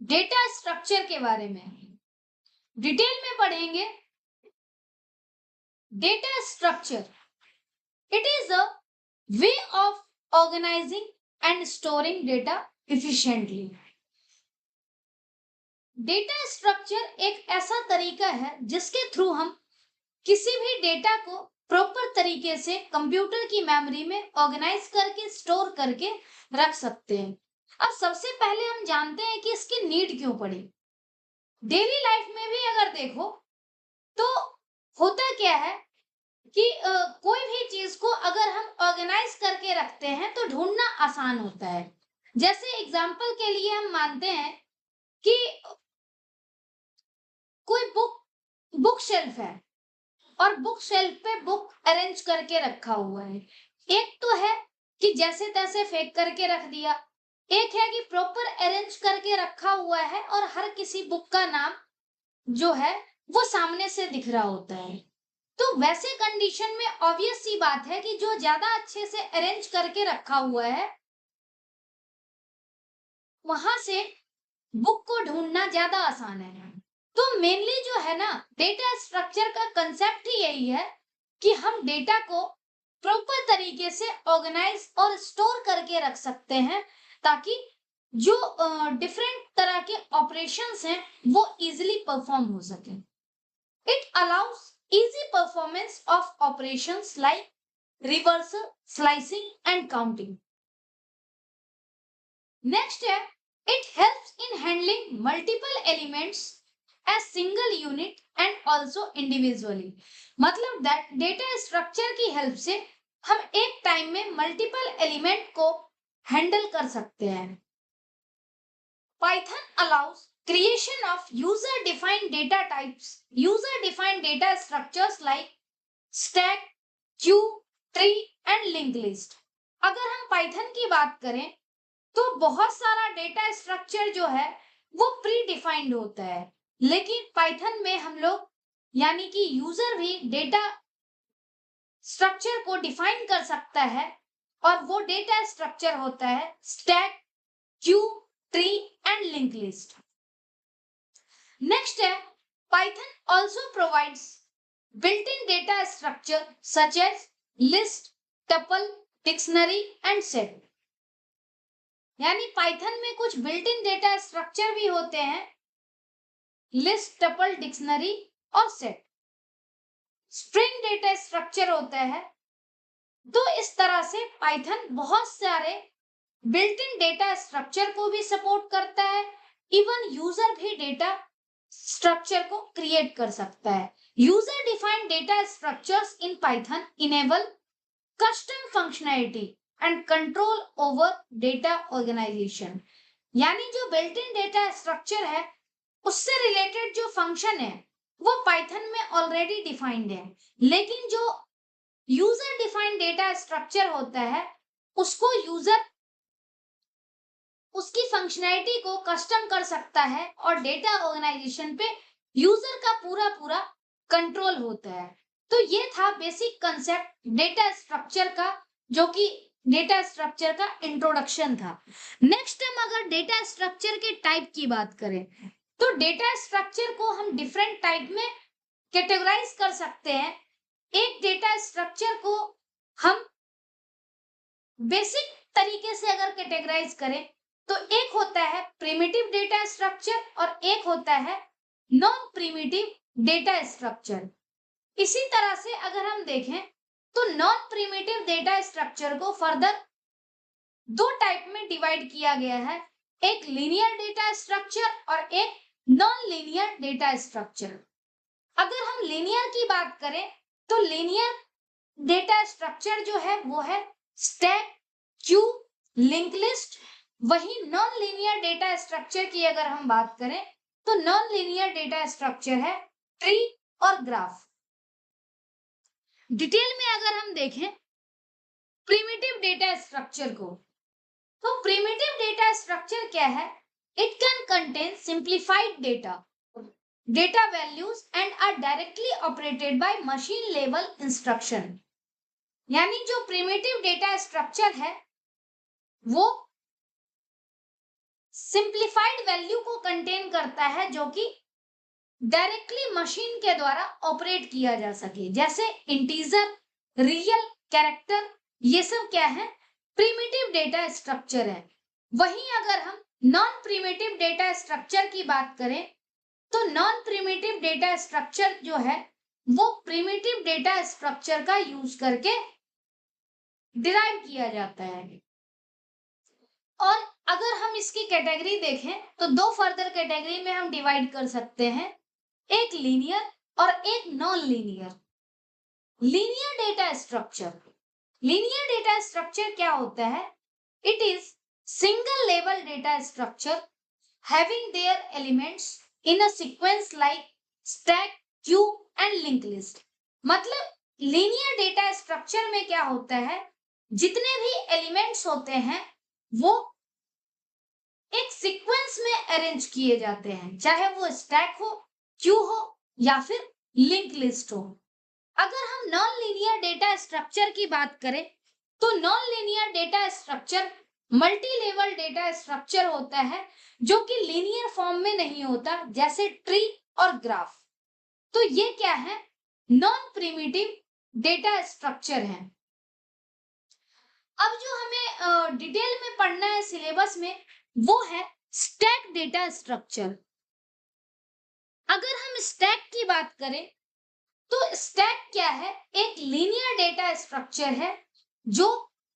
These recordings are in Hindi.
डेटा स्ट्रक्चर के बारे में डिटेल में पढ़ेंगे। Data structure, it is a way of organizing and storing data efficiently. Data structure एक ऐसा तरीका है जिसके थ्रू हम किसी भी डेटा को प्रॉपर तरीके से कंप्यूटर की मेमोरी में ऑर्गेनाइज करके स्टोर करके रख सकते हैं। अब सबसे पहले हम जानते हैं कि इसकी नीड क्यों पड़ी। डेली लाइफ में भी अगर देखो तो होता क्या है कि कोई भी चीज को अगर हम ऑर्गेनाइज करके रखते हैं तो ढूंढना आसान होता है। जैसे एग्जाम्पल के लिए हम मानते हैं कि कोई बुक शेल्फ है और बुक शेल्फ पे बुक अरेंज करके रखा हुआ है। एक तो है कि जैसे तैसे फेंक करके रख दिया, एक है कि प्रॉपर अरेंज करके रखा हुआ है और हर किसी बुक का नाम जो है वो सामने से दिख रहा होता है। तो वैसे कंडीशन में ऑब्वियस सी बात है कि जो ज्यादा अच्छे से अरेंज करके रखा हुआ है वहां से बुक को ढूंढना ज्यादा आसान है। तो मेनली जो है ना, डेटा स्ट्रक्चर का कंसेप्ट ही यही है कि हम डेटा को प्रॉपर तरीके से ऑर्गेनाइज और स्टोर करके रख सकते हैं ताकि जो डिफरेंट तरह के ऑपरेशंस हैं वो इजीली परफॉर्म हो सके। It allow us easy performance of operations like reversal, slicing and counting. Next है, it helps in handling multiple elements as single unit and also individually. मतलब that data structure की हेल्प से हम एक टाइम में मल्टीपल एलिमेंट को हैंडल कर सकते हैं। Python allows creation of user-defined data types, user-defined data structures like stack, queue, tree and linked list. अगर हम पाइथन की बात करें तो बहुत सारा डेटा स्ट्रक्चर जो है वो प्री डिफाइंड होता है, लेकिन पाइथन में हम लोग यानी कि यूजर भी डेटा स्ट्रक्चर को डिफाइन कर सकता है और वो डेटा स्ट्रक्चर होता है stack, queue, tree and link list. Next है, Python also provides built-in data structure such as list, tuple, dictionary and set. यानी पाइथन में कुछ built-in डेटा स्ट्रक्चर भी होते हैं, लिस्ट, टपल, डिक्शनरी और सेट। स्ट्रिंग डेटा स्ट्रक्चर होता है। तो इस तरह से पाइथन बहुत सारे built-in डेटा स्ट्रक्चर को भी सपोर्ट करता है, इवन यूजर भी डेटा स्ट्रक्चर को क्रिएट कर सकता है। User defined data structures in Python enable custom functionality and control over data organisation. यानी जो बिल्ट इन डेटा स्ट्रक्चर है उससे रिलेटेड जो फंक्शन है वो पाइथन में ऑलरेडी डिफाइंड है, लेकिन जो यूजर डिफाइंड डेटा स्ट्रक्चर होता है उसको यूजर उसकी फंक्शनैलिटी को कस्टम कर सकता है और डेटा ऑर्गेनाइजेशन पे यूजर का पूरा कंट्रोल होता है। तो ये था बेसिक कंसेप्ट डेटा स्ट्रक्चर का, जो कि डेटा स्ट्रक्चर का इंट्रोडक्शन था। नेक्स्ट हम अगर डेटा स्ट्रक्चर के टाइप की बात करें तो डेटा स्ट्रक्चर को हम डिफरेंट टाइप में कैटेगराइज कर सकते हैं। एक डेटा स्ट्रक्चर को हम बेसिक तरीके से अगर कैटेगराइज करें तो एक होता है प्रिमिटिव डेटा स्ट्रक्चर और एक होता है नॉन प्रिमिटिव डेटा स्ट्रक्चर। इसी तरह से अगर हम देखें तो नॉन प्रिमिटिव डेटा स्ट्रक्चर को फर्दर दो टाइप में डिवाइड किया गया है, एक लीनियर डेटा स्ट्रक्चर और एक नॉन लीनियर डेटा स्ट्रक्चर। अगर हम लीनियर की बात करें तो लीनियर डेटा स्ट्रक्चर जो है वो है स्टैक, क्यू, लिंक लिस्ट। वही नॉन लीनियर डेटा स्ट्रक्चर की अगर हम बात करें तो नॉन लीनियर डेटा स्ट्रक्चर है ट्री और ग्राफ। डिटेल में अगर हम देखें प्रिमिटिव डेटा स्ट्रक्चर को, तो प्रिमिटिव डेटा स्ट्रक्चर क्या है? It can contain simplified data values and are directly operated by machine level instruction. यानी जो प्रिमिटिव डेटा स्ट्रक्चर है वो सिंप्लीफाइड वैल्यू को कंटेन करता है जो कि डायरेक्टली मशीन के द्वारा ऑपरेट किया जा सके, जैसे इंटीजर, रियल, कैरेक्टर, ये सब क्या है, प्रिमिटिव डेटा स्ट्रक्चर है। वहीं अगर हम नॉन प्रिमिटिव डेटा स्ट्रक्चर की बात करें तो नॉन प्रिमिटिव डेटा स्ट्रक्चर जो है वो प्रिमिटिव डेटा स्ट्रक्चर का यूज करके डिराइव किया जाता है। और अगर हम इसकी कैटेगरी देखें तो दो फर्दर कैटेगरी में हम डिवाइड कर सकते हैं, एक लीनियर और एक non linear. Linear data structure, linear data structure क्या होता है, it is single level data structure having their elements in a sequence like stack, Q and link list. मतलब लीनियर डेटा स्ट्रक्चर में क्या होता है, जितने भी एलिमेंट्स होते हैं वो एक सीक्वेंस में अरेंज किए जाते हैं, चाहे वो स्टैक हो, क्यू हो या फिर लिंक लिस्ट हो। अगर हम नॉन लीनियर डेटा स्ट्रक्चर की बात करें तो non linear data structure multi level data structure होता है जो कि लीनियर फॉर्म में नहीं होता, जैसे ट्री और ग्राफ। तो ये क्या है, नॉन प्रिमिटिव डेटा स्ट्रक्चर है। अब जो हमें डिटेल में पढ़ना है सिलेबस में वो है स्टैक डेटा स्ट्रक्चर। अगर हम स्टैक की बात करें तो स्टैक क्या है, एक लीनियर डेटा स्ट्रक्चर है जो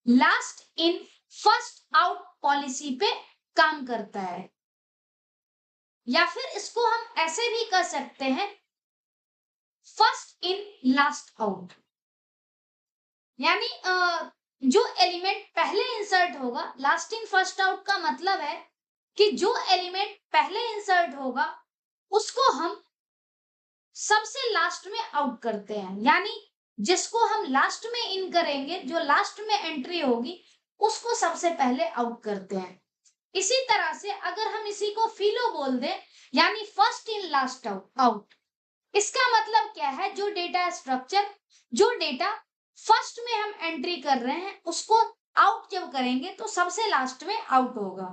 last in first out policy पे काम करता है, या फिर इसको हम ऐसे भी कर सकते हैं, फर्स्ट इन लास्ट आउट। यानी जो एलिमेंट पहले इंसर्ट होगा, लास्ट इन फर्स्ट आउट का मतलब है कि जो एलिमेंट पहले इंसर्ट होगा उसको हम सबसे लास्ट में आउट करते हैं, यानी जिसको हम लास्ट में इन करेंगे, जो लास्ट में एंट्री होगी उसको सबसे पहले आउट करते हैं। इसी तरह से अगर हम इसी को फिलो बोल दें, यानी फर्स्ट इन लास्ट आउट, इसका मतलब क्या है, जो डेटा स्ट्रक्चर, जो डेटा फर्स्ट में हम एंट्री कर रहे हैं उसको आउट जब करेंगे तो सबसे लास्ट में आउट होगा।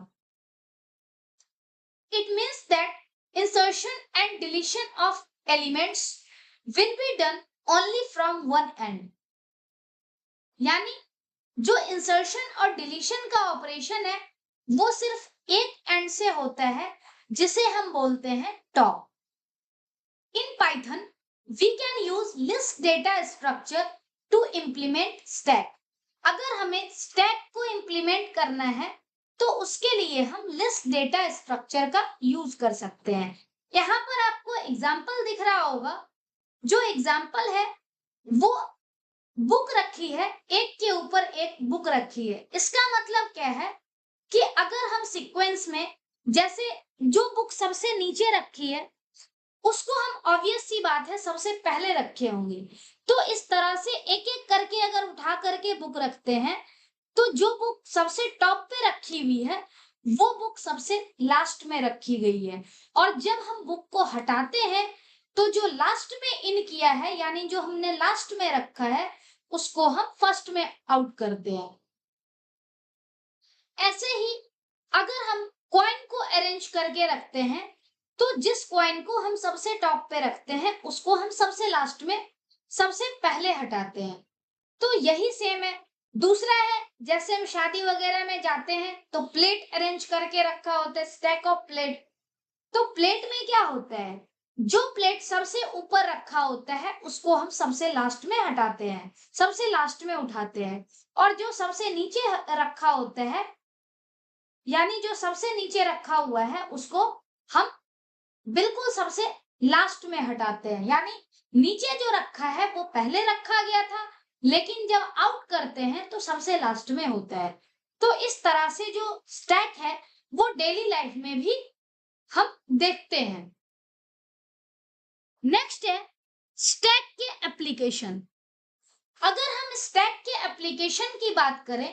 It means that insertion and deletion of elements will be done only from one and. यानी जो इंसर्शन और डिलीशन का ऑपरेशन है वो सिर्फ एक एंड से होता है, जिसे हम बोलते हैं top. In Python we can use list data structure to implement stack। अगर हमें stack को implement करना है तो उसके लिए हम list data structure का यूज कर सकते हैं। यहाँ पर आपको एग्जाम्पल दिख रहा होगा, जो एग्जाम्पल है वो बुक रखी है, एक के ऊपर एक बुक रखी है। इसका मतलब क्या है कि अगर हम सीक्वेंस में, जैसे जो बुक सबसे नीचे रखी है उसको हम ऑब्वियस सी बात है सबसे पहले रखे होंगे, तो इस तरह से एक एक करके अगर उठा करके बुक रखते हैं तो जो बुक सबसे टॉप पे रखी हुई है वो बुक सबसे लास्ट में रखी गई है। और जब हम बुक को हटाते हैं तो जो लास्ट में इन किया है, यानी जो हमने लास्ट में रखा है, उसको हम फर्स्ट में आउट करते हैं। ऐसे ही अगर हम कॉइन को अरेंज करके रखते हैं तो जिस कॉइन को हम सबसे टॉप पे रखते हैं उसको हम सबसे लास्ट में सबसे पहले हटाते हैं। तो यही सेम है। दूसरा है, जैसे हम शादी वगैरह में जाते हैं तो प्लेट अरेंज करके रखा होता है, स्टैक ऑफ प्लेट। तो प्लेट में क्या होता है, जो प्लेट सबसे ऊपर रखा होता है उसको हम सबसे लास्ट में हटाते हैं, सबसे लास्ट में उठाते हैं, और जो सबसे नीचे रखा होता है, यानी जो सबसे नीचे रखा हुआ है, उसको हम बिल्कुल सबसे लास्ट में हटाते हैं। यानी नीचे जो रखा है वो पहले रखा गया था, लेकिन जब आउट करते हैं तो सबसे लास्ट में होता है। तो इस तरह से जो स्टैक है वो डेली लाइफ में भी हम देखते हैं। नेक्स्ट है स्टैक के एप्लीकेशन। अगर हम स्टैक के एप्लीकेशन की बात करें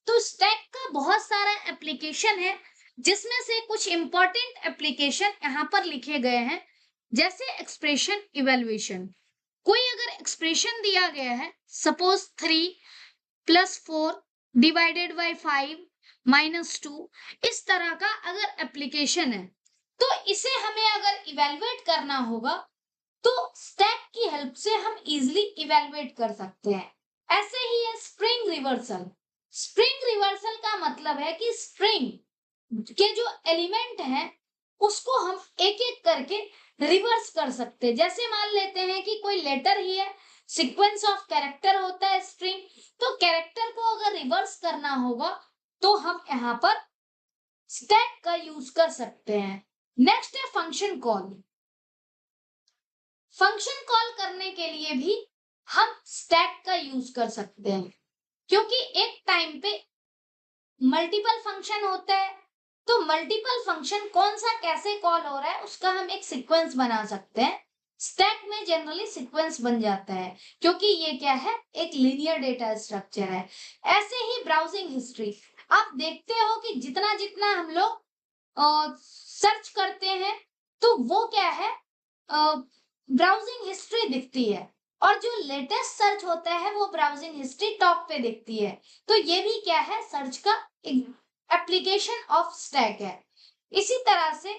तो स्टैक का बहुत सारा एप्लीकेशन है, जिसमें से कुछ इंपॉर्टेंट एप्लीकेशन यहाँ पर लिखे गए हैं, जैसे एक्सप्रेशन इवेल्युएशन। कोई अगर एक्सप्रेशन दिया गया है, सपोज 3 + 4 / 5 -2 इस तरह का अगर एप्लीकेशन है तो इसे हमें अगर इवेलुएट करना होगा तो स्टैक की हेल्प से हम इजिली इवेलुएट कर सकते हैं। ऐसे ही है स्प्रिंग रिवर्सल। स्प्रिंग रिवर्सल का मतलब है कि स्प्रिंग के जो एलिमेंट हैं उसको हम एक एक करके रिवर्स कर सकते हैं। जैसे मान लेते हैं कि कोई लेटर ही है, सीक्वेंस ऑफ कैरेक्टर होता है स्ट्रिंग, तो कैरेक्टर को अगर रिवर्स करना होगा तो हम यहाँ पर स्टैक का यूज कर सकते हैं। नेक्स्ट है फंक्शन कॉल। फंक्शन कॉल करने के लिए भी हम स्टैक का यूज कर सकते हैं, क्योंकि एक टाइम पे मल्टीपल फंक्शन होता है, तो मल्टीपल फंक्शन कौन सा कैसे कॉल हो रहा है उसका हम एक सीक्वेंस बना सकते हैं। स्टैक में जनरली सीक्वेंस बन जाता है क्योंकि ये क्या है, एक लीनियर डेटा स्ट्रक्चर है। ऐसे ही ब्राउजिंग हिस्ट्री, आप देखते हो कि जितना जितना हम लोग सर्च करते हैं तो वो क्या है, ब्राउजिंग हिस्ट्री दिखती है, और जो लेटेस्ट सर्च होता है वो ब्राउजिंग हिस्ट्री टॉप पे दिखती है। तो ये भी क्या है, सर्च का एप्लीकेशन ऑफ स्टैक है। इसी तरह से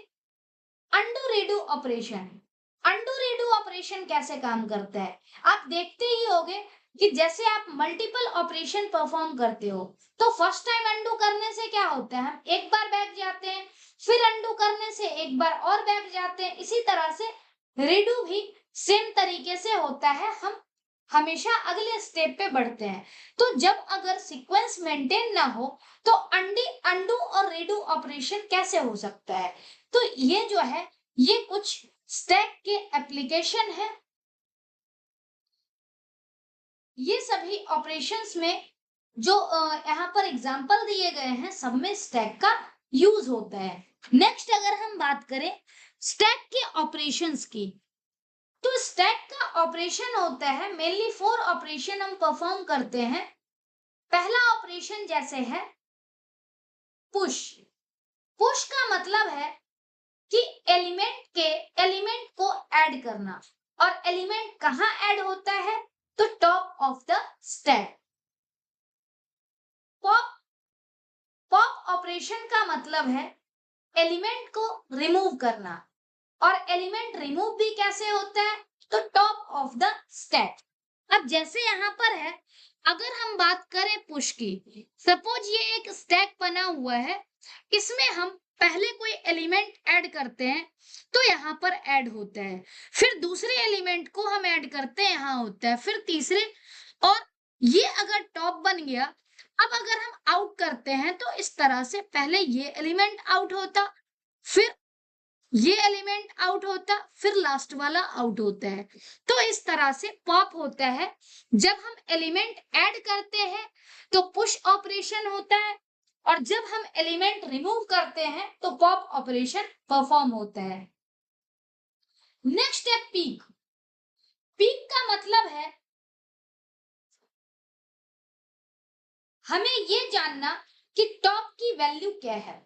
undo redo operation. Undo redo operation कैसे काम करता है, आप देखते ही होंगे कि जैसे आप मल्टीपल ऑपरेशन परफॉर्म करते हो तो फर्स्ट टाइम अंडू करने से क्या होता है, हम एक बार बैक जाते हैं, फिर अंडू करने से एक बार और बैक जाते हैं। इसी तरह से रीडू भी सेम तरीके से होता है, हम हमेशा अगले स्टेप पे बढ़ते हैं। तो जब अगर सीक्वेंस मेंटेन ना हो तो अंडू और रीडू ऑपरेशन कैसे हो सकता है। तो ये जो है ये कुछ स्टैक के एप्लीकेशन है। ये सभी ऑपरेशंस में जो यहाँ पर एग्जांपल दिए गए हैं सब में स्टैक का यूज होता है। नेक्स्ट अगर हम बात करें स्टैक के ऑपरेशंस की, तो स्टैक का ऑपरेशन होता है मेनली 4 ऑपरेशन हम परफॉर्म करते हैं। पहला ऑपरेशन जैसे है पुश। पुश का मतलब है कि एलिमेंट को ऐड करना, और एलिमेंट कहां ऐड होता है, तो top of the stack. Pop pop operation का मतलब है एलिमेंट को रिमूव करना, और एलिमेंट रिमूव भी कैसे होता है, तो टॉप ऑफ द स्टैक। अब जैसे यहाँ पर है, अगर हम बात करें पुश की, सपोज ये एक स्टैक बना हुआ है, इसमें हम पहले कोई एलिमेंट ऐड करते हैं तो यहाँ पर ऐड होता है, फिर दूसरे एलिमेंट को हम ऐड करते हैं यहाँ होता है, फिर तीसरे, और ये अगर टॉप बन गया, अब अगर हम आउट करते हैं तो इस तरह से पहले ये एलिमेंट आउट होता, फिर ये एलिमेंट आउट होता, फिर लास्ट वाला आउट होता है। तो इस तरह से पॉप होता है। जब हम एलिमेंट ऐड करते हैं तो पुश ऑपरेशन होता है, और जब हम एलिमेंट रिमूव करते हैं तो पॉप ऑपरेशन परफॉर्म होता है। नेक्स्ट है पीक। पीक का मतलब है हमें ये जानना कि टॉप की वैल्यू क्या है।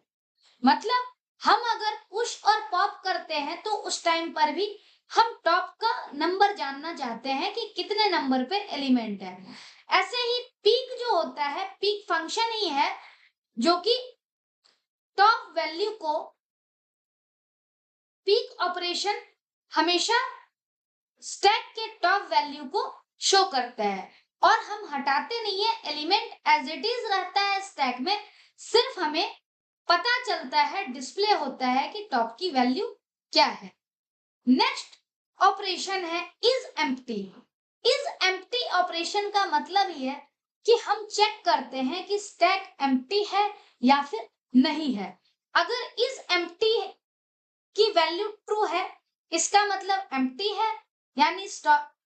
मतलब हम अगर पुश और पॉप करते हैं तो उस टाइम पर भी हम टॉप का नंबर जानना चाहते हैं कि कितने नंबर पे एलिमेंट है। ऐसे ही पीक जो होता है, पीक फंक्शन ही है जो कि टॉप वैल्यू को, पीक ऑपरेशन हमेशा स्टैक के टॉप वैल्यू को शो करता है, और हम हटाते नहीं है, एलिमेंट एज इट इज रहता है स्टैक में, सिर्फ हमें पता चलता है, डिस्प्ले होता है कि टॉप की वैल्यू क्या है। नेक्स्ट ऑपरेशन है is empty. Is empty operation का मतलब ये है कि हम चेक करते हैं कि स्टैक एम्प्टी है या फिर नहीं है। अगर इज एम्प्टी की वैल्यू ट्रू है, इसका मतलब एम्प्टी है, यानी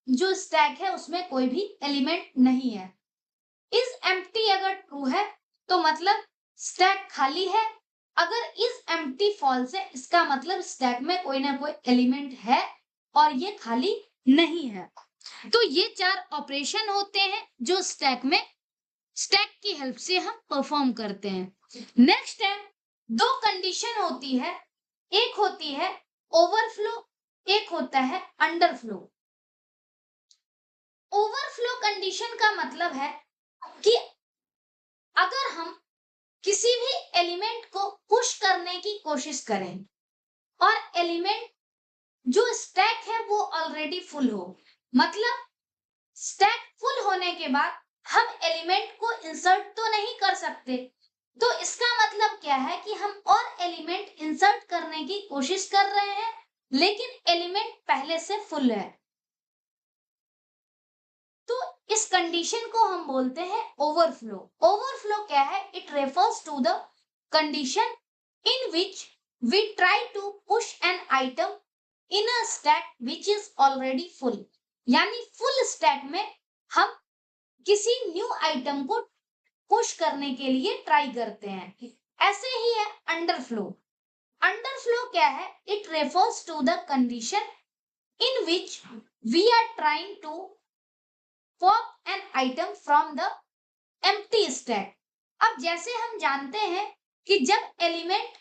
जो स्टैक है उसमें कोई भी एलिमेंट नहीं है। इज एम्प्टी अगर ट्रू है तो मतलब स्टैक खाली है, अगर इज एम्प्टी फॉल्स है इसका मतलब स्टैक में कोई ना कोई एलिमेंट है और ये खाली नहीं है। तो ये 4 ऑपरेशन होते हैं जो स्टैक की हेल्प से हम परफॉर्म करते हैं। नेक्स्ट है, 2 कंडीशन होती है, एक होती है ओवरफ्लो, एक होता है अंडरफ्लो। ओवरफ्लो कंडीशन का मतलब है कि अगर हम किसी भी एलिमेंट को पुश करने की कोशिश करें और एलिमेंट जो स्टैक है वो ऑलरेडी फुल हो, मतलब स्टैक फुल होने के बाद हम एलिमेंट को इंसर्ट तो नहीं कर सकते। तो इसका मतलब क्या है कि हम और एलिमेंट इंसर्ट करने की कोशिश कर रहे हैं लेकिन एलिमेंट पहले से फुल है। तो इस कंडीशन को हम बोलते हैं ओवरफ्लो। ओवरफ्लो क्या है? It refers to the condition in which we try to push an item in a stack which is already full. यानी फुल स्टैक में हम किसी न्यू आइटम को पुश करने के लिए ट्राई करते हैं। ऐसे ही है अंडरफ्लो। अंडरफ्लो क्या है? It refers to the condition in which we are trying to pop an item from the empty stack. अब जैसे हम जानते हैं कि जब एलिमेंट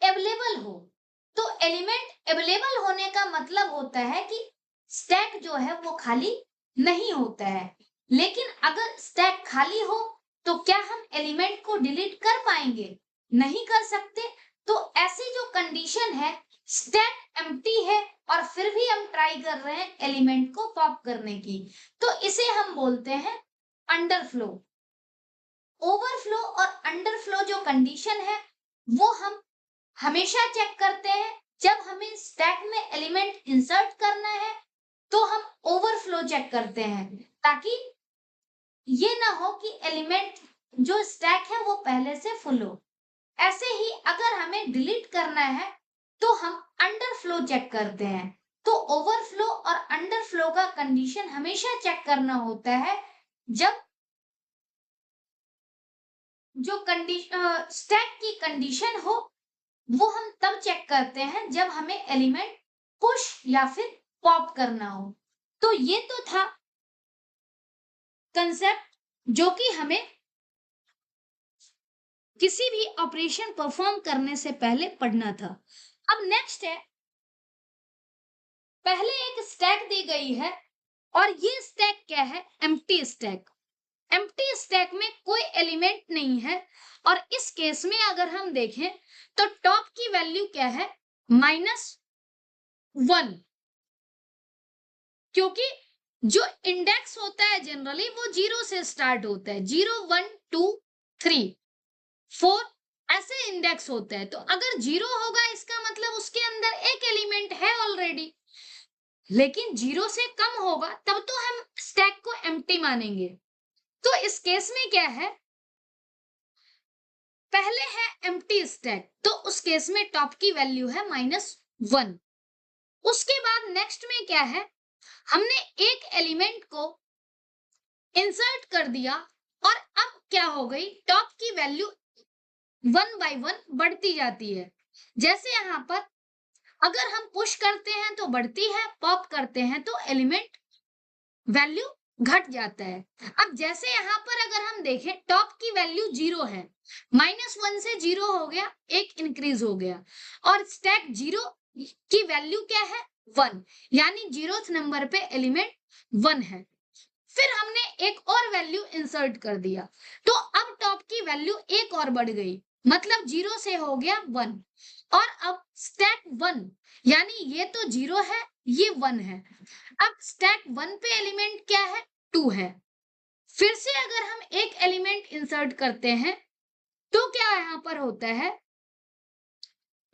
अवेलेबल हो, तो एलिमेंट अवेलेबल होने का मतलब होता है कि स्टैक जो है वो खाली नहीं होता है। लेकिन अगर स्टैक खाली हो तो क्या हम एलिमेंट को डिलीट कर पाएंगे? नहीं कर सकते। तो ऐसी जो कंडीशन है, स्टैक एम्प्टी है और फिर भी हम ट्राई कर रहे हैं एलिमेंट को पॉप करने की, तो इसे हम बोलते हैं अंडरफ्लो। ओवरफ्लो और अंडरफ्लो जो कंडीशन है वो हम हमेशा चेक करते हैं जब हमें स्टैक में एलिमेंट इंसर्ट करना है, तो हम ओवरफ्लो चेक करते हैं ताकि ये ना हो कि एलिमेंट जो स्टैक है वो पहले से फुल हो। ऐसे ही अगर हमें डिलीट करना है तो हम अंडरफ्लो चेक करते हैं। तो ओवरफ्लो और अंडरफ्लो का कंडीशन हमेशा चेक करना होता है जब जो कंडीशन स्टैक की कंडीशन हो, वो हम तब चेक करते हैं जब हमें एलिमेंट पुश या फिर पॉप करना हो। तो ये तो था कंसेप्ट जो कि हमें किसी भी ऑपरेशन परफॉर्म करने से पहले पढ़ना था। अब नेक्स्ट है, पहले एक स्टैक दी गई है और ये स्टैक क्या है? Empty stack. एम्प्टी स्टैक में कोई एलिमेंट नहीं है और इस केस में अगर हम देखें तो टॉप की वैल्यू क्या है? -1, क्योंकि जो इंडेक्स होता है जनरली वो 0 से स्टार्ट होता है। 0 1 2 3 4 ऐसे इंडेक्स होते हैं। तो अगर 0 होगा इसका मतलब उसके अंदर एक एलिमेंट है ऑलरेडी, लेकिन 0 से कम होगा तब तो हम स्टैक को एम्प्टी मानेंगे। तो इस केस में क्या है? पहले है एम्प्टी स्टैक, तो उस केस में टॉप की वैल्यू है -1। उसके बाद नेक्स्ट में क्या है? हमने एक एलिमेंट को इंसर्ट कर दिया और अब क्या हो गई? टॉप की वैल्यू 1 बाय 1 बढ़ती जाती है। जैसे यहाँ पर अगर हम पुश करते हैं तो बढ़ती है, पॉप करते हैं तो एलिमेंट वैल्यू घट जाता है। अब जैसे यहाँ पर अगर हम देखें टॉप की वैल्यू 0 है, -1 से 0 हो गया, एक इंक्रीज हो गया, और स्टैक 0 की वैल्यू क्या है? 1, यानी 0th नंबर पे एलिमेंट 1 है। फिर हमने एक और वैल्यू इंसर्ट कर दिया, तो अब टॉप की वैल्यू एक और बढ़ गई, मतलब 0 से हो गया 1, और अब स्टैक 1, यानी ये तो 0 है, ये 1 है। अब स्टैक 1 पे एलिमेंट क्या है? 2 है। फिर से अगर हम एक एलिमेंट इंसर्ट करते हैं तो क्या यहाँ पर होता है?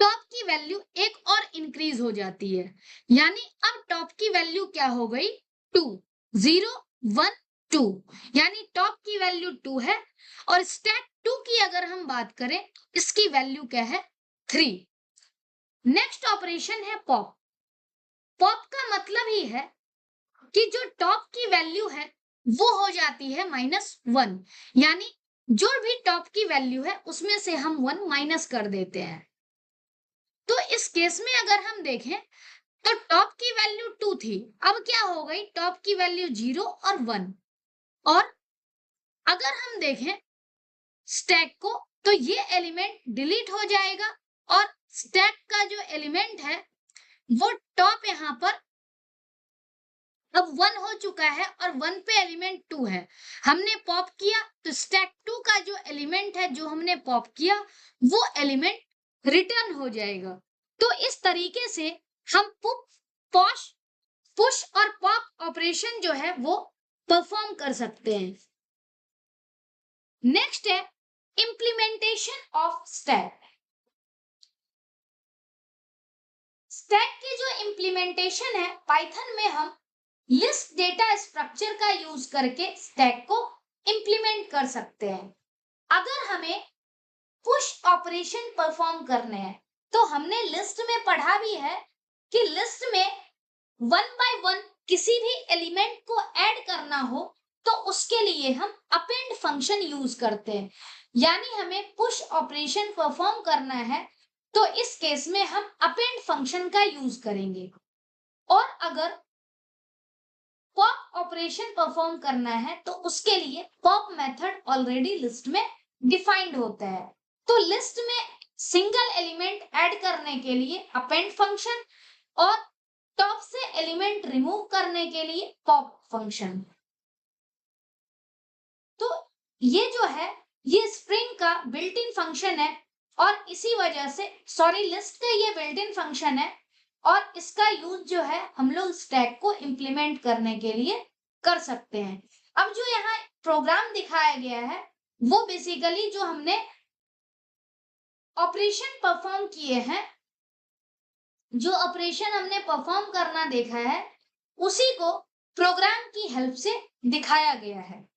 टॉप की वैल्यू एक और इंक्रीज हो जाती है, यानी अब टॉप की वैल्यू क्या हो गई? 2, 0 1 2, यानी टॉप की वैल्यू 2 है और स्टैक 2 की अगर हम बात करें इसकी वैल्यू क्या है? 3। नेक्स्ट ऑपरेशन है पॉप। पॉप का मतलब ही है कि जो टॉप की वैल्यू है वो हो जाती है -1, यानी जो भी टॉप की वैल्यू है उसमें से हम 1 माइनस कर देते हैं। तो इस केस में अगर हम देखें तो टॉप की वैल्यू 2 थी, अब क्या हो गई? टॉप की वैल्यू 0 और 1। और अगर हम देखें स्टैक को तो ये एलिमेंट डिलीट हो जाएगा और स्टैक का जो एलिमेंट है वो टॉप यहाँ पर अब 1 हो चुका है और 1 पे एलिमेंट 2 है, हमने पॉप किया तो स्टैक 2 का जो एलिमेंट है जो हमने पॉप किया वो एलिमेंट रिटर्न हो जाएगा। तो इस तरीके से हम पुश और पॉप ऑपरेशन जो है वो परफॉर्म कर सकते हैं। नेक्स्ट है इंप्लीमेंटेशन ऑफ स्टैक। स्टैक की जो इंप्लीमेंटेशन है पाइथन में हम लिस्ट डेटा स्ट्रक्चर का यूज करके स्टैक को इंप्लीमेंट कर सकते हैं। अगर हमें पुश ऑपरेशन परफॉर्म करने हैं तो हमने लिस्ट में पढ़ा भी है कि लिस्ट में 1 बाय 1 किसी भी एलिमेंट को ऐड करना हो तो उसके लिए हम अपेंड फंक्शन यूज करते हैं। यानी हमें पुश ऑपरेशन परफॉर्म करना है तो इस केस में हम अपेंड फंक्शन का यूज करेंगे। और अगर पॉप ऑपरेशन परफॉर्म करना है तो उसके लिए पॉप मेथड ऑलरेडी लिस्ट में डिफाइंड होता है। तो लिस्ट में सिंगल एलिमेंट ऐड करने के लिए अपेंड फंक्शन और टॉप से एलिमेंट रिमूव करने के लिए पॉप फंक्शन। तो ये जो है ये स्प्रिंग का बिल्ट इन फंक्शन है और इसी वजह से लिस्ट का ये बिल्ट इन फंक्शन है और इसका यूज जो है हम लोग स्टैक को इंप्लीमेंट करने के लिए कर सकते हैं। अब जो यहाँ प्रोग्राम दिखाया गया है वो बेसिकली जो हमने ऑपरेशन परफॉर्म किए हैं, जो ऑपरेशन हमने परफॉर्म करना देखा है उसी को प्रोग्राम की हेल्प से दिखाया गया है।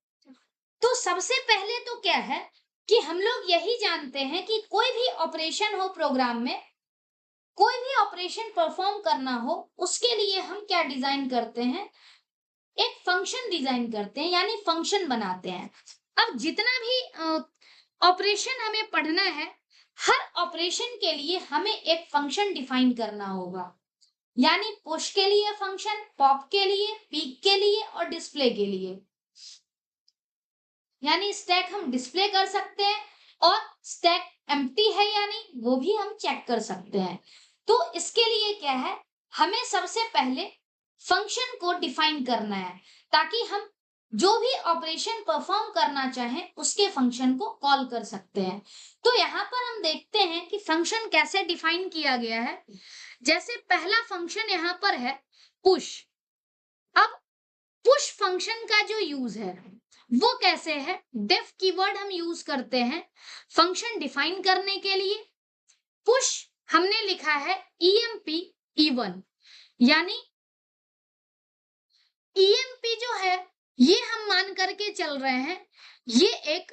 तो सबसे पहले तो क्या है कि हम लोग यही जानते हैं कि कोई भी ऑपरेशन हो प्रोग्राम में, कोई भी ऑपरेशन परफॉर्म करना हो उसके लिए हम क्या डिजाइन करते हैं, एक फंक्शन डिजाइन करते हैं यानी फंक्शन बनाते हैं। अब जितना भी ऑपरेशन हमें पढ़ना है हर ऑपरेशन के लिए हमें एक फंक्शन डिफाइन करना होगा। यानी पुश के लिए फंक्शन, पॉप के लिए, पीक के लिए और डिस्प्ले के लिए। यानी स्टैक हम डिस्प्ले कर सकते हैं और स्टैक एम्प्टी है या नहीं वो भी हम चेक कर सकते हैं। तो इसके लिए क्या है, हमें सबसे पहले फंक्शन को डिफाइन करना है ताकि हम जो भी ऑपरेशन परफॉर्म करना चाहें उसके फंक्शन को कॉल कर सकते हैं। तो यहाँ पर हम देखते हैं कि फंक्शन कैसे डिफाइन किया गया है। जैसे पहला फंक्शन यहाँ पर है पुश। अब पुश फंक्शन का जो यूज है वो कैसे है, डेफ कीवर्ड हम यूज करते हैं फंक्शन डिफाइन करने के लिए। पुश हमने लिखा है emp e1, यानी emp जो है ये हम मान करके चल रहे हैं ये एक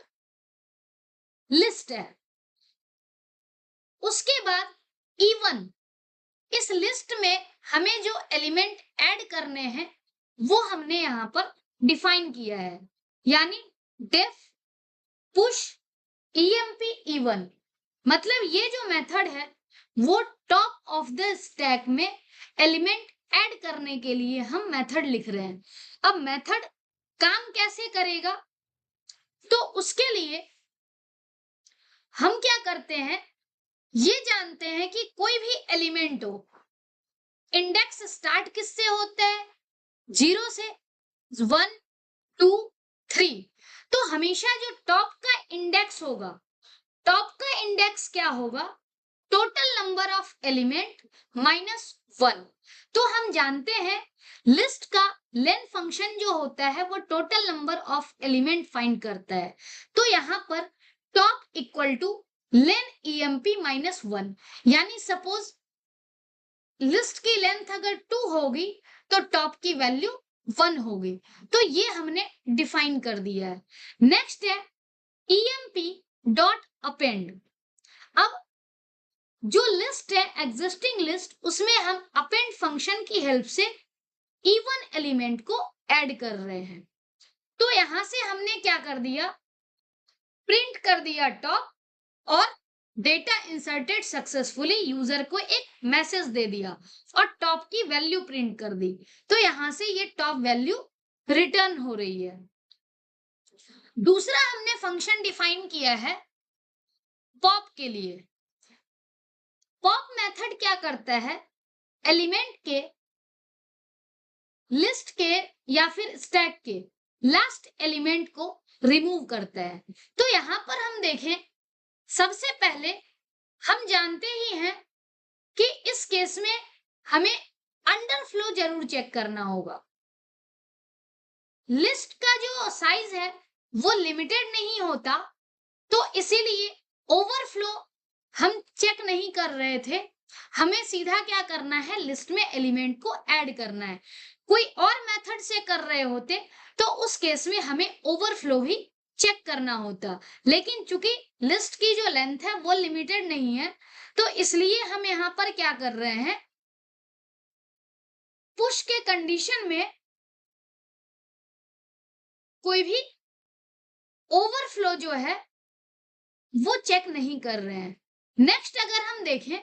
लिस्ट है। उसके बाद e1, इस लिस्ट में हमें जो एलिमेंट ऐड करने हैं वो हमने यहां पर डिफाइन किया है। यानी डेफ पुश emp e1, मतलब ये जो मेथड है वो टॉप ऑफ द स्टैक में एलिमेंट ऐड करने के लिए हम मेथड लिख रहे हैं। अब मेथड काम कैसे करेगा, तो उसके लिए हम क्या करते हैं, ये जानते हैं कि कोई भी एलिमेंट हो, इंडेक्स स्टार्ट किससे होता है, 0 से, 1 2 3। तो हमेशा जो टॉप का इंडेक्स होगा, टॉप का इंडेक्स क्या होगा, टोटल नंबर ऑफ एलिमेंट -1। तो हम जानते हैं लिस्ट का लेन फंक्शन जो होता है वो total number of element find करता है। तो यहाँ पर top equal two lane emp -1, यानी सपोज लिस्ट की लेंथ अगर 2 होगी तो टॉप की वैल्यू 1 होगी। तो ये हमने डिफाइन कर दिया है। नेक्स्ट है emp डॉट अपेंड। अब जो लिस्ट है एग्जिस्टिंग लिस्ट उसमें हम अपेंड फंक्शन की हेल्प से इवन एलिमेंट को ऐड कर रहे हैं। तो यहां से हमने क्या कर दिया, प्रिंट कर दिया टॉप और डेटा इंसर्टेड सक्सेसफुली, यूजर को एक मैसेज दे दिया और टॉप की वैल्यू प्रिंट कर दी। तो यहां से ये टॉप वैल्यू रिटर्न हो रही है। दूसरा हमने फंक्शन डिफाइन किया है पॉप के लिए। पॉप मेथड क्या करता है, एलिमेंट के लिस्ट के या फिर स्टैक के लास्ट एलिमेंट को रिमूव करता है। तो यहाँ पर हम देखें, सबसे पहले हम जानते ही हैं कि इस केस में हमें अंडरफ्लो जरूर चेक करना होगा। लिस्ट का जो साइज है वो लिमिटेड नहीं होता, तो इसीलिए ओवरफ्लो हम चेक नहीं कर रहे थे। हमें सीधा क्या करना है, लिस्ट में एलिमेंट को ऐड करना है। कोई और मेथड से कर रहे होते तो उस केस में हमें ओवरफ्लो भी चेक करना होता, लेकिन चूंकि लिस्ट की जो लेंथ है वो लिमिटेड नहीं है, तो इसलिए हम यहाँ पर क्या कर रहे हैं, पुश के कंडीशन में कोई भी ओवरफ्लो जो है वो चेक नहीं कर रहे हैं। नेक्स्ट अगर हम देखें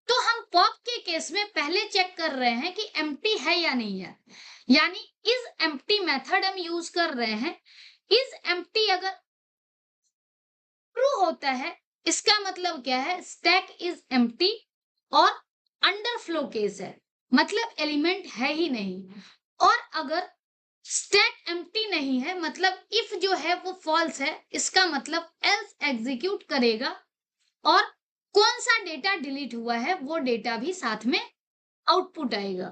तो हम पॉप के केस में पहले चेक कर रहे हैं कि एम्प्टी है या नहीं है, यानी इज एम्प्टी मेथड हम यूज कर रहे हैं। इज एम्प्टी अगर ट्रू होता है, इसका मतलब क्या है, स्टैक इज एम्प्टी, और अंडरफ्लो केस है, मतलब एलिमेंट है ही नहीं। और अगर स्टैक एम्प्टी नहीं है, मतलब इफ जो है वो फॉल्स है, इसका मतलब एल्स एग्जीक्यूट करेगा और कौन सा डेटा डिलीट हुआ है वो डेटा भी साथ में आउटपुट आएगा।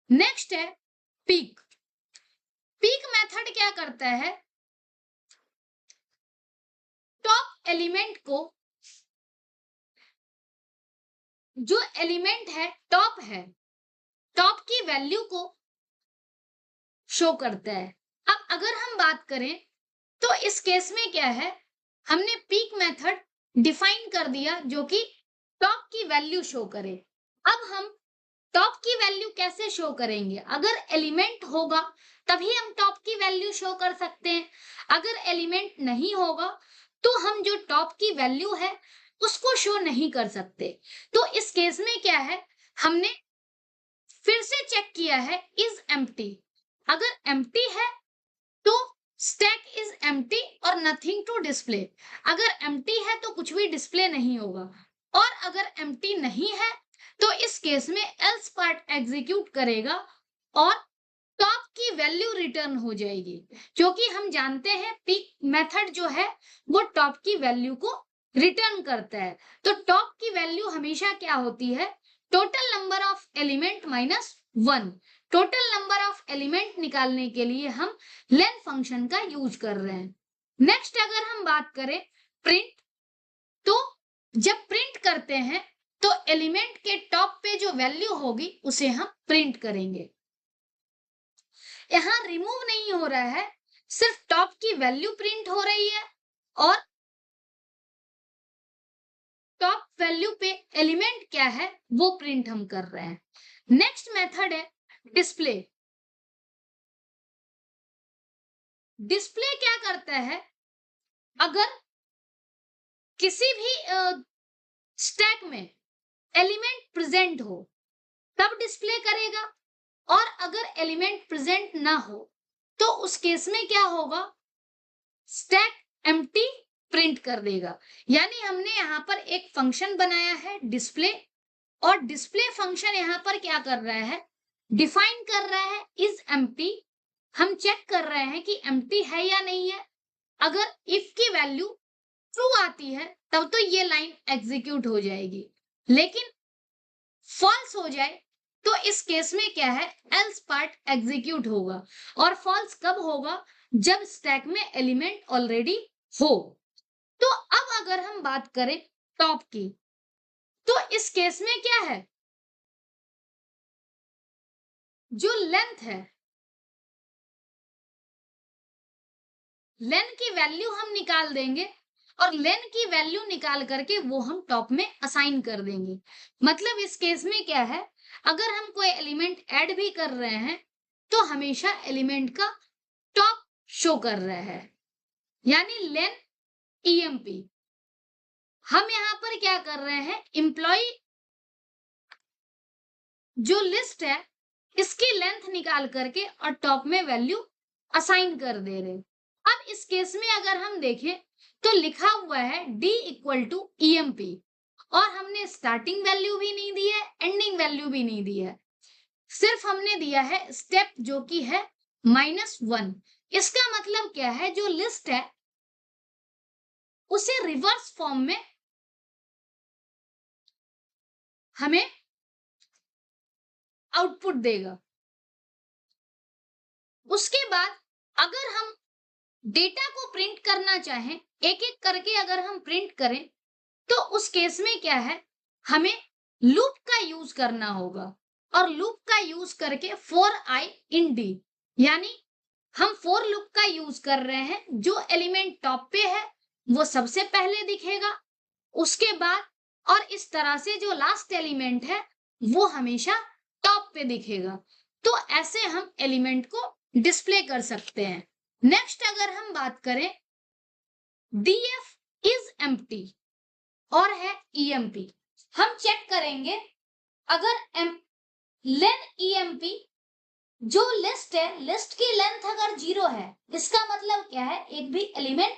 नेक्स्ट है पीक। पीक मेथड क्या करता है, टॉप एलिमेंट को, जो एलिमेंट है टॉप है, टॉप की वैल्यू को शो करता है। अब अगर हम बात करें तो इस केस में क्या है, हमने पीक मेथड डिफाइन कर दिया जो कि टॉप की वैल्यू शो करे। अब हम टॉप की वैल्यू कैसे शो करेंगे, अगर एलिमेंट होगा तभी हम टॉप की वैल्यू शो कर सकते हैं। अगर एलिमेंट नहीं होगा तो हम जो टॉप की वैल्यू है उसको शो नहीं कर सकते। तो इस केस में क्या है, हमने फिर से चेक किया है इज एम्प्टी। अगर एम्प्टी है तो स्टैक इज एम्प्टी और नथिंग टू डिस्प्ले। अगर एम्प्टी है तो कुछ भी डिस्प्ले नहीं होगा, और अगर एम्प्टी नहीं है तो इस केस में एल्स पार्ट एग्जीक्यूट करेगा और टॉप की वैल्यू रिटर्न हो जाएगी, क्योंकि हम जानते हैं पीक मेथड जो है वो टॉप की वैल्यू को रिटर्न करता है। तो टॉप की वैल्यू हमेशा क्या होती है, total number of element minus 1। Total number of element निकालने के लिए हम लेन फंक्शन का यूज कर रहे हैं। नेक्स्ट अगर हम बात करें प्रिंट, तो जब प्रिंट करते हैं तो एलिमेंट के टॉप पे जो वैल्यू होगी उसे हम प्रिंट करेंगे। यहाँ रिमूव नहीं हो रहा है, सिर्फ टॉप की वैल्यू प्रिंट हो रही है और टॉप वैल्यू पे एलिमेंट क्या है वो प्रिंट हम कर रहे हैं। नेक्स्ट मेथड है डिस्प्ले। डिस्प्ले क्या करता है, अगर किसी भी स्टैक में एलिमेंट प्रेजेंट हो तब डिस्प्ले करेगा, और अगर एलिमेंट प्रेजेंट ना हो तो उस केस में क्या होगा, स्टैक एम्प्टी प्रिंट कर देगा। यानी हमने यहाँ पर एक फंक्शन बनाया है डिस्प्ले, और डिस्प्ले फंक्शन यहाँ पर क्या कर रहा है, डिफाइन कर रहा है इज एम्प्टी। हम चेक कर रहे हैं कि एम्प्टी है या नहीं है। अगर इफ की वैल्यू ट्रू आती है तब तो ये लाइन एग्जीक्यूट हो जाएगी, लेकिन फॉल्स हो जाए तो इस केस में क्या है, एल्स पार्ट एग्जीक्यूट होगा। और फॉल्स कब होगा, जब स्टैक में एलिमेंट ऑलरेडी हो। तो अब अगर हम बात करें टॉप की, तो इस केस में क्या है, जो लेंथ है, लेन की वैल्यू हम निकाल देंगे, और लेन की वैल्यू निकाल करके वो हम टॉप में असाइन कर देंगे। मतलब इस केस में क्या है, अगर हम कोई एलिमेंट ऐड भी कर रहे हैं तो हमेशा एलिमेंट का टॉप शो कर रहा है, यानी लेन ईएमपी। हम यहां पर क्या कर रहे हैं, एम्प्लॉय जो लिस्ट है इसकी लेंथ निकाल करके और टॉप में वैल्यू असाइन कर दे रहे। अब इस केस में अगर हम देखें तो लिखा हुआ है d इक्वल टू ईएमपी, और हमने स्टार्टिंग वैल्यू भी नहीं दी है, एंडिंग वैल्यू भी नहीं दी है। सिर्फ हमने दिया है स्टेप जो कि है -1। इसका मतलब क्या है, जो लिस्ट है उसे रिवर्स फॉर्म में हमें आउटपुट देगा। उसके बाद अगर हम डेटा को प्रिंट करना चाहें, एक एक करके अगर हम प्रिंट करें, तो उस केस में क्या है, हमें लूप का यूज करना होगा। और लूप का यूज करके फॉर आई इन डी, यानी हम फॉर लूप का यूज कर रहे हैं। जो एलिमेंट टॉप पे है वो सबसे पहले दिखेगा, उसके बाद, और इस तरह से जो लास्ट एलिमेंट है वो हमेशा टॉप पे दिखेगा। तो ऐसे हम एलिमेंट को डिस्प्ले कर सकते हैं। नेक्स्ट अगर हम बात करें, df इज एम्प्टी और है emp, हम चेक करेंगे अगर लेन emp जो लिस्ट है, लिस्ट की लेंथ अगर 0 है, इसका मतलब क्या है, एक भी एलिमेंट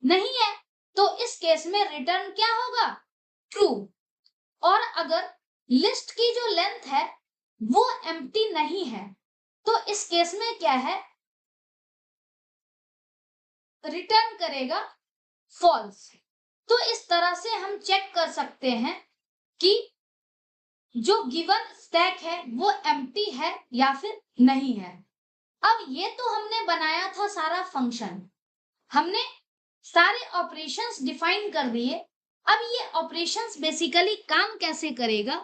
नहीं है, तो इस केस में रिटर्न क्या होगा, ट्रू। और अगर लिस्ट की जो लेंथ है वो एम्प्टी नहीं है, तो इस केस में क्या है, रिटर्न करेगा फॉल्स। तो इस तरह से हम चेक कर सकते हैं कि जो गिवन स्टैक है वो एम्प्टी है या फिर नहीं है। अब ये तो हमने बनाया था सारा फंक्शन, हमने सारे ऑपरेशंस डिफाइन कर दिए। अब ये ऑपरेशंस बेसिकली काम कैसे करेगा,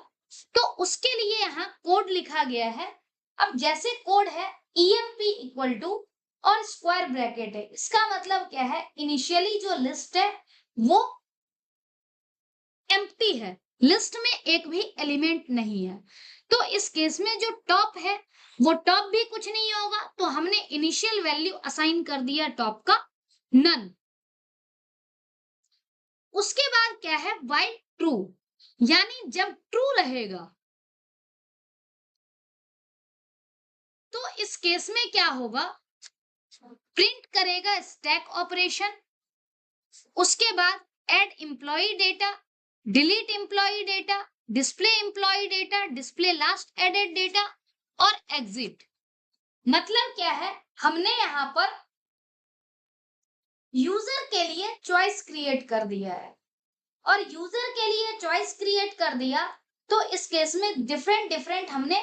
तो उसके लिए यहाँ कोड लिखा गया है। अब जैसे कोड है emp इक्वल टू और स्क्वायर ब्रैकेट है, इसका मतलब क्या है, इनिशियली जो लिस्ट है वो एम्प्टी है, लिस्ट में एक भी एलिमेंट नहीं है। तो इस केस में जो टॉप है वो टॉप भी कुछ नहीं होगा, तो हमने इनिशियल वैल्यू असाइन कर दिया टॉप का नन। उसके बाद क्या है, वाइल ट्रू, यानी जब ट्रू रहेगा तो इस केस में क्या होगा, प्रिंट करेगा स्टैक ऑपरेशन, उसके बाद add employee data, delete employee data, display employee data, display last added data और एग्जिट। मतलब क्या है, हमने यहाँ पर यूजर के लिए चॉइस क्रिएट कर दिया है, और यूजर के लिए चॉइस क्रिएट कर दिया तो इस केस में डिफरेंट डिफरेंट हमने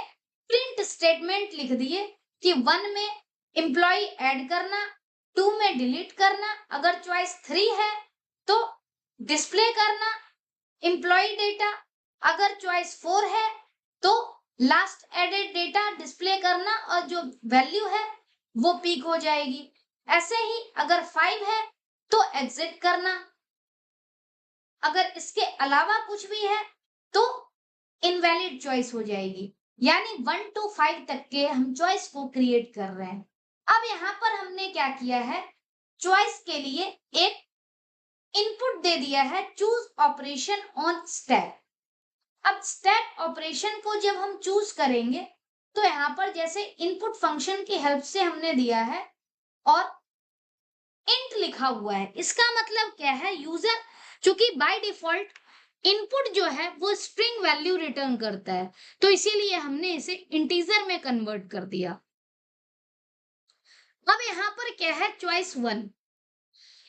प्रिंट स्टेटमेंट लिख दिए कि 1 में एम्प्लॉय ऐड करना, 2 में डिलीट करना, अगर चॉइस 3 है तो डिस्प्ले करना एम्प्लॉय डेटा, अगर चॉइस 4 है तो लास्ट एडेड डेटा डिस्प्ले करना और जो वैल्यू है वो पीक हो जाएगी। ऐसे ही अगर 5 है तो एग्जिट करना, अगर इसके अलावा कुछ भी है तो इनवैलिड चॉइस हो जाएगी। यानी 1 to 5 तक के हम चॉइस को क्रिएट कर रहे हैं। अब यहाँ पर हमने क्या किया है, चॉइस के लिए एक इनपुट दे दिया है, चूज ऑपरेशन ऑन स्टैक। अब स्टैक ऑपरेशन को जब हम चूज करेंगे तो यहाँ पर जैसे इनपुट फंक्शन की हेल्प से हमने दिया है और इंट लिखा हुआ है, इसका मतलब क्या है, यूजर चूंकि बाय डिफॉल्ट इनपुट जो है वो स्ट्रिंग वैल्यू रिटर्न करता है, तो इसीलिए हमने इसे इंटीजर में कन्वर्ट कर दिया। अब यहाँ पर क्या है, चॉइस 1,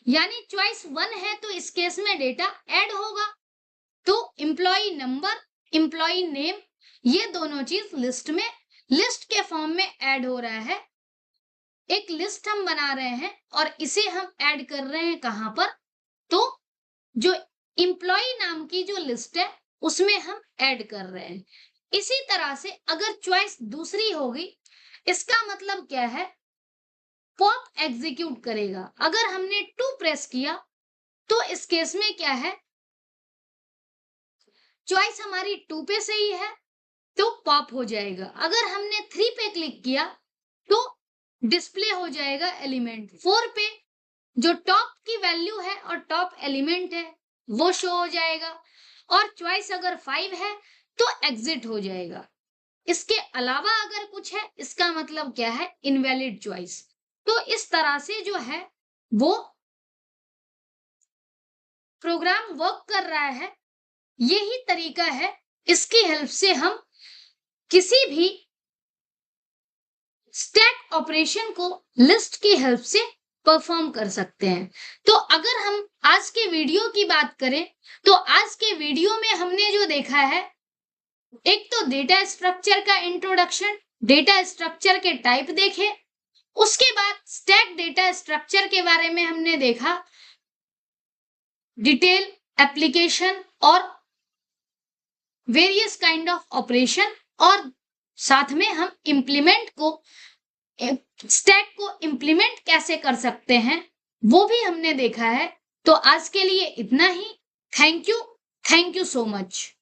यानी चॉइस 1 है तो इस केस में डेटा ऐड होगा, तो एम्प्लॉय नंबर, एम्प्लॉय नेम, ये दोनों चीज लिस्ट में, लिस्ट के फॉर्म में ऐड हो रहा है। एक लिस्ट हम बना रहे हैं और इसे हम ऐड कर रहे हैं कहां पर, तो जो एम्प्लॉय नाम की जो लिस्ट है उसमें हम ऐड कर रहे हैं। इसी तरह से अगर चॉइस दूसरी होगी, इसका मतलब क्या है, पॉप एग्जीक्यूट करेगा। अगर हमने 2 प्रेस किया तो इस केस में क्या है, चॉइस हमारी 2 पे सही है तो पॉप हो जाएगा। अगर हमने 3 पे क्लिक किया तो डिस्प्ले हो जाएगा एलिमेंट। 4 पे जो टॉप की वैल्यू है और टॉप एलिमेंट है वो शो हो जाएगा, और चॉइस अगर 5 है तो एग्जिट हो जाएगा। इसके अलावा अगर कुछ है, इसका मतलब क्या है, इनवैलिड चॉइस। तो इस तरह से जो है वो प्रोग्राम वर्क कर रहा है। यही तरीका है, इसकी हेल्प से हम किसी भी स्टैक ऑपरेशन को लिस्ट की हेल्प से परफॉर्म कर सकते हैं। तो अगर हम आज के वीडियो की बात करें तो आज के वीडियो में हमने जो देखा है, एक तो डेटा स्ट्रक्चर का इंट्रोडक्शन, डेटा स्ट्रक्चर के टाइप देखे, उसके बाद स्टैक डेटा स्ट्रक्चर के बारे में हमने देखा, डिटेल, एप्लीकेशन और वेरियस काइंड ऑफ ऑपरेशन, और साथ में हम स्टैक को इम्प्लीमेंट कैसे कर सकते हैं वो भी हमने देखा है। तो आज के लिए इतना ही। Thank you so much.